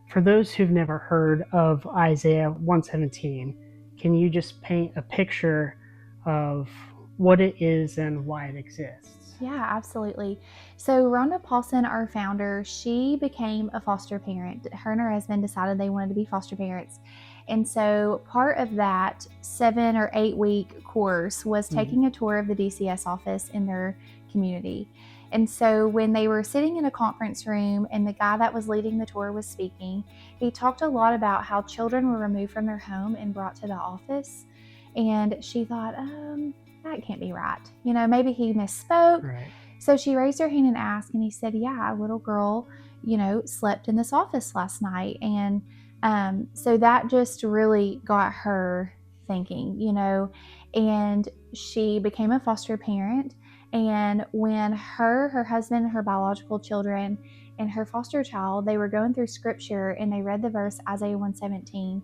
For those who've never heard of Isaiah 117, can you just paint a picture of what it is and why it exists? Yeah, absolutely. So Rhonda Paulson, our founder, she became a foster parent. Her and her husband decided they wanted to be foster parents. And so part of that 7 or 8 week course was taking a tour of the DCS office in their community. And so when they were sitting in a conference room and the guy that was leading the tour was speaking, he talked a lot about how children were removed from their home and brought to the office. And she thought, that can't be right. Maybe he misspoke. Right. So she raised her hand and asked, and he said, yeah, a little girl, slept in this office last night. And so that just really got her thinking, and she became a foster parent. And when her husband, her biological children, and her foster child, they were going through scripture and they read the verse Isaiah 117.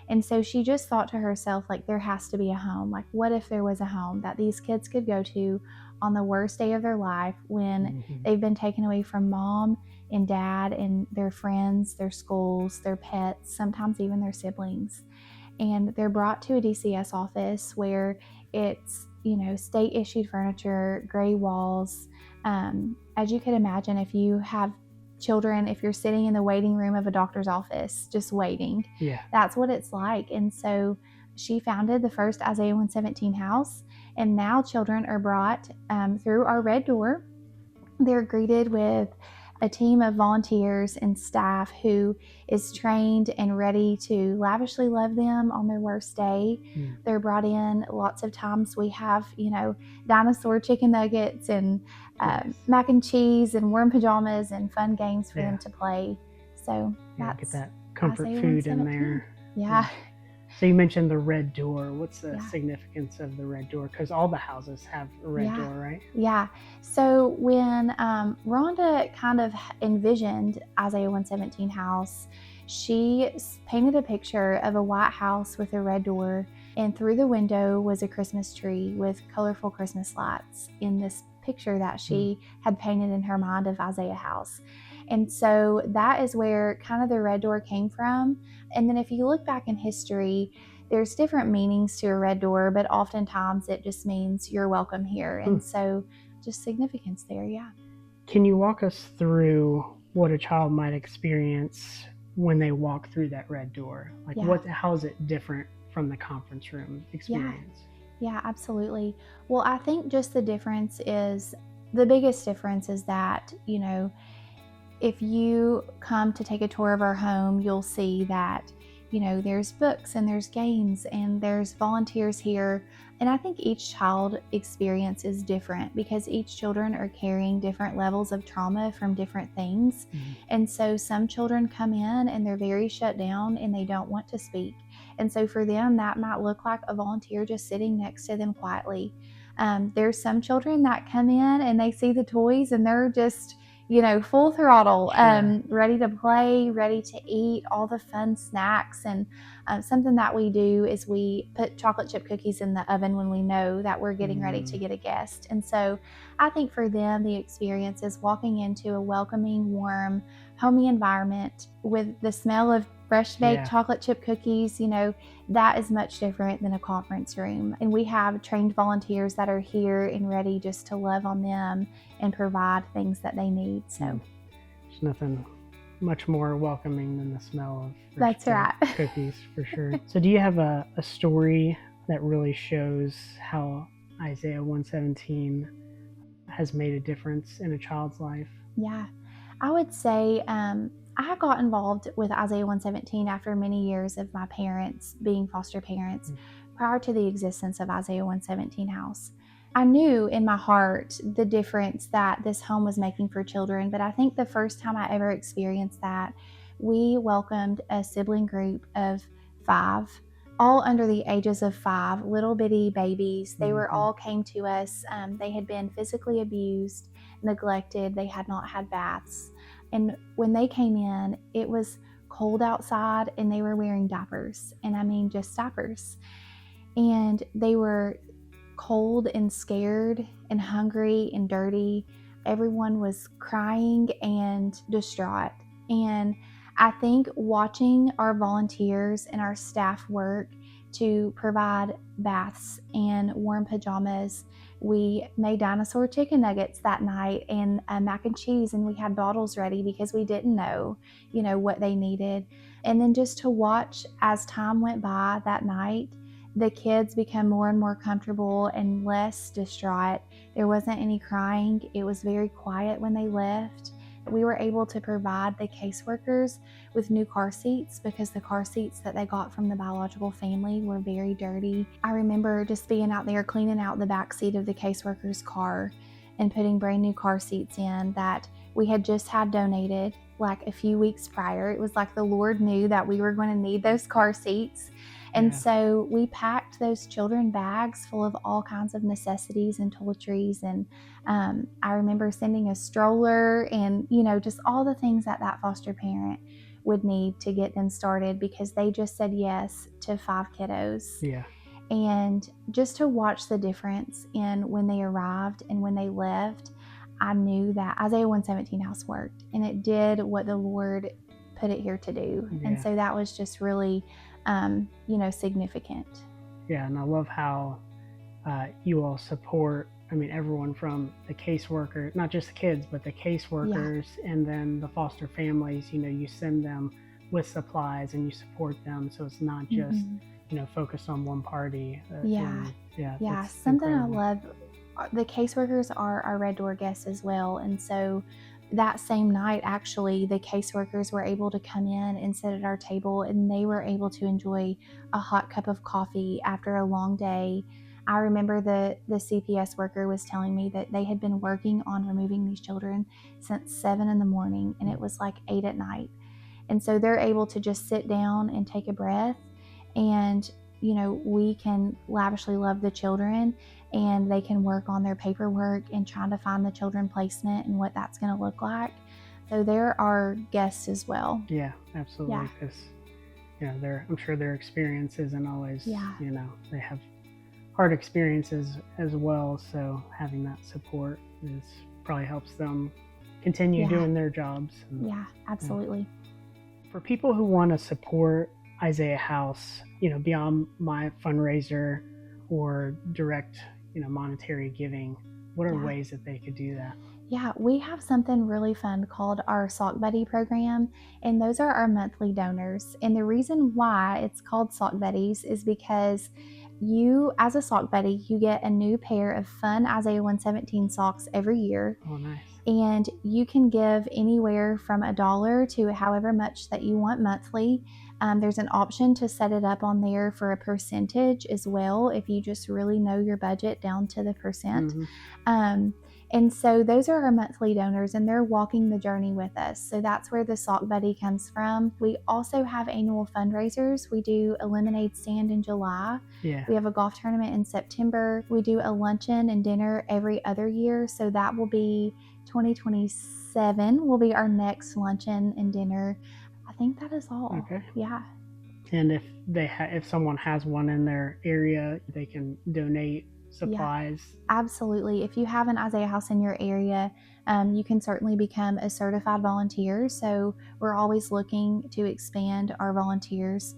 And so she just thought to herself, like, there has to be a home. Like, what if there was a home that these kids could go to on the worst day of their life when they've been taken away from mom and dad and their friends, their schools, their pets, sometimes even their siblings. And they're brought to a DCS office where it's, state issued furniture, gray walls. As you could imagine, if you have children, if you're sitting in the waiting room of a doctor's office just waiting, that's what it's like. And so she founded the first Isaiah 117 house, and now children are brought through our red door. They're greeted with a team of volunteers and staff who is trained and ready to lavishly love them on their worst day. They're brought in lots of times. We have, dinosaur chicken nuggets and mac and cheese and warm pajamas and fun games for them to play. So that's get that comfort Isaiah food 117. in there. Yeah. So you mentioned the red door. What's the significance of the red door? Because all the houses have a red door, right? Yeah. So when Rhonda kind of envisioned Isaiah 117 house, she painted a picture of a white house with a red door, and through the window was a Christmas tree with colorful Christmas lights in this picture that she had painted in her mind of Isaiah house. And so that is where kind of the red door came from. And then if you look back in history, there's different meanings to a red door, but oftentimes it just means you're welcome here. And so just significance there, yeah. Can you walk us through what a child might experience when they walk through that red door? Like how is it different from the conference room experience? Yeah, absolutely. Well, I think just the biggest difference is that, if you come to take a tour of our home, you'll see that, there's books and there's games and there's volunteers here. And I think each child experience is different because each children are carrying different levels of trauma from different things. And so some children come in and they're very shut down and they don't want to speak. And so for them, that might look like a volunteer just sitting next to them quietly. There's some children that come in and they see the toys and they're just, full throttle, ready to play, ready to eat all the fun snacks. And something that we do is we put chocolate chip cookies in the oven when we know that we're getting ready to get a guest. And so I think for them, the experience is walking into a welcoming, warm, homey environment with the smell of fresh baked chocolate chip cookies. That is much different than a conference room. And we have trained volunteers that are here and ready just to love on them and provide things that they need. So there's nothing much more welcoming than the smell of that's right. cookies for sure. So do you have a story that really shows how Isaiah 117 has made a difference in a child's life? Yeah, I would say I got involved with Isaiah 117 after many years of my parents being foster parents prior to the existence of Isaiah 117 house. I knew in my heart the difference that this home was making for children, but I think the first time I ever experienced that, we welcomed a sibling group of 5, all under the ages of 5, little bitty babies. They were all came to us. They had been physically abused, neglected. They had not had baths. And when they came in, it was cold outside and they were wearing diapers. And I mean, just diapers. And they were cold and scared and hungry and dirty. Everyone was crying and distraught. And I think watching our volunteers and our staff work to provide baths and warm pajamas. We made dinosaur chicken nuggets that night and mac and cheese, and we had bottles ready because we didn't know, what they needed. And then just to watch as time went by that night, the kids become more and more comfortable and less distraught. There wasn't any crying. It was very quiet when they left. We were able to provide the caseworkers with new car seats because the car seats that they got from the biological family were very dirty. I remember just being out there cleaning out the back seat of the caseworker's car and putting brand new car seats in that we had just had donated like a few weeks prior. It was like the Lord knew that we were going to need those car seats. And so we packed those children bags full of all kinds of necessities and toiletries. And I remember sending a stroller and, just all the things that foster parent would need to get them started because they just said yes to 5 kiddos. Yeah. And just to watch the difference in when they arrived and when they left, I knew that Isaiah 117 House worked and it did what the Lord put it here to do. Yeah. And so that was just really significant. Yeah, and I love how you all support, everyone from the caseworker, not just the kids, but the caseworkers, and then the foster families, you send them with supplies and you support them. So it's not just, focused on one party. Something incredible. I love, the caseworkers are our Red Door guests as well. And so that same night, actually, the caseworkers were able to come in and sit at our table, and they were able to enjoy a hot cup of coffee after a long day. I remember the CPS worker was telling me that they had been working on removing these children since 7 a.m, and it was like 8 p.m. And so they're able to just sit down and take a breath, and we can lavishly love the children, and they can work on their paperwork and trying to find the children placement and what that's going to look like. So they're our guests as well. Yeah, absolutely. Because I'm sure their experience isn't always, they have hard experiences as well. So having that support probably helps them continue doing their jobs. And, absolutely. For people who want to support Isaiah House, beyond my fundraiser or direct, monetary giving, what are ways that they could do that? Yeah, we have something really fun called our Sock Buddy program, and those are our monthly donors. And the reason why it's called Sock Buddies is because you, as a Sock Buddy, you get a new pair of fun Isaiah 117 socks every year. Oh, nice. And you can give anywhere from $1 to however much that you want monthly. There's an option to set it up on there for a percentage as well if you just really know your budget down to the percent. Mm-hmm. And so those are our monthly donors, and they're walking the journey with us. So that's where the Sock Buddy comes from. We also have annual fundraisers. We do a lemonade stand in July. Yeah. We have a golf tournament in September. We do a luncheon and dinner every other year. So that will be 2027 will be our next luncheon and dinner. I think that is all. Okay. Yeah. And if if someone has one in their area, they can donate supplies. Yeah, absolutely. If you have an Isaiah House in your area, you can certainly become a certified volunteer. So we're always looking to expand our volunteers.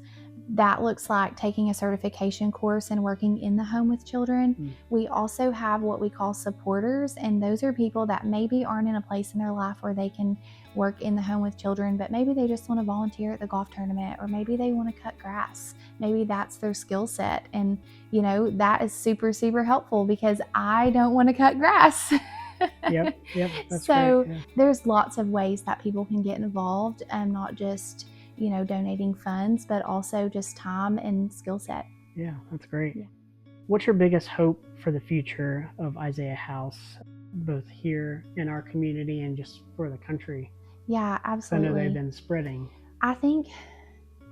That looks like taking a certification course and working in the home with children. Mm. We also have what we call supporters, and those are people that maybe aren't in a place in their life where they can work in the home with children, but maybe they just want to volunteer at the golf tournament, or maybe they want to cut grass. Maybe that's their skill set. And, that is super, super helpful because I don't want to cut grass. Yep. That's so great. Yeah. There's lots of ways that people can get involved, and not just donating funds, but also just time and skill set. Yeah, that's great. Yeah. What's your biggest hope for the future of Isaiah House, both here in our community and just for the country? Yeah, absolutely. I know they've been spreading. I think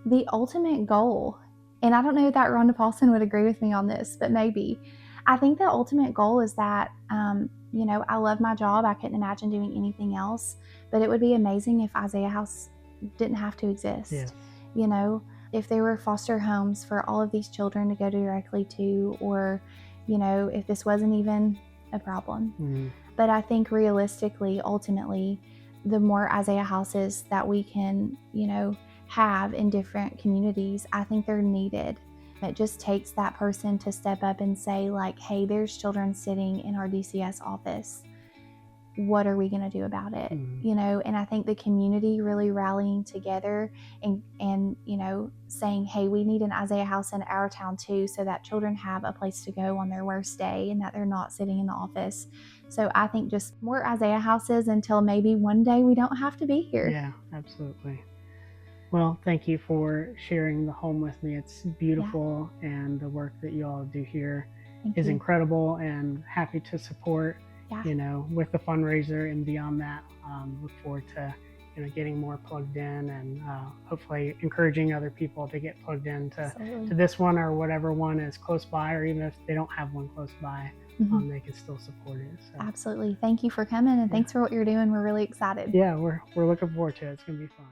the ultimate goal, and I don't know that Rhonda Paulson would agree with me on this, but maybe, I think the ultimate goal is that, I love my job. I couldn't imagine doing anything else, but it would be amazing if Isaiah House didn't have to exist. Yeah. If there were foster homes for all of these children to go directly to, or if this wasn't even a problem. Mm-hmm. But I think realistically, ultimately, the more Isaiah houses that we can, have in different communities, I think they're needed. It just takes that person to step up and say, like, hey, there's children sitting in our DCS office. What are we going to do about it? And I think the community really rallying together and saying, hey, we need an Isaiah house in our town too, so that children have a place to go on their worst day and that they're not sitting in the office. So I think just more Isaiah houses until maybe one day we don't have to be here. Yeah, absolutely. Well, thank you for sharing the home with me. It's beautiful, and the work that you all do here is incredible, and happy to support, with the fundraiser and beyond that. Look forward to, getting more plugged in, and hopefully encouraging other people to get plugged in to this one or whatever one is close by, or even if they don't have one close by, they can still support it. So. Absolutely. Thank you for coming, and thanks for what you're doing. We're really excited. Yeah, we're looking forward to it. It's going to be fun.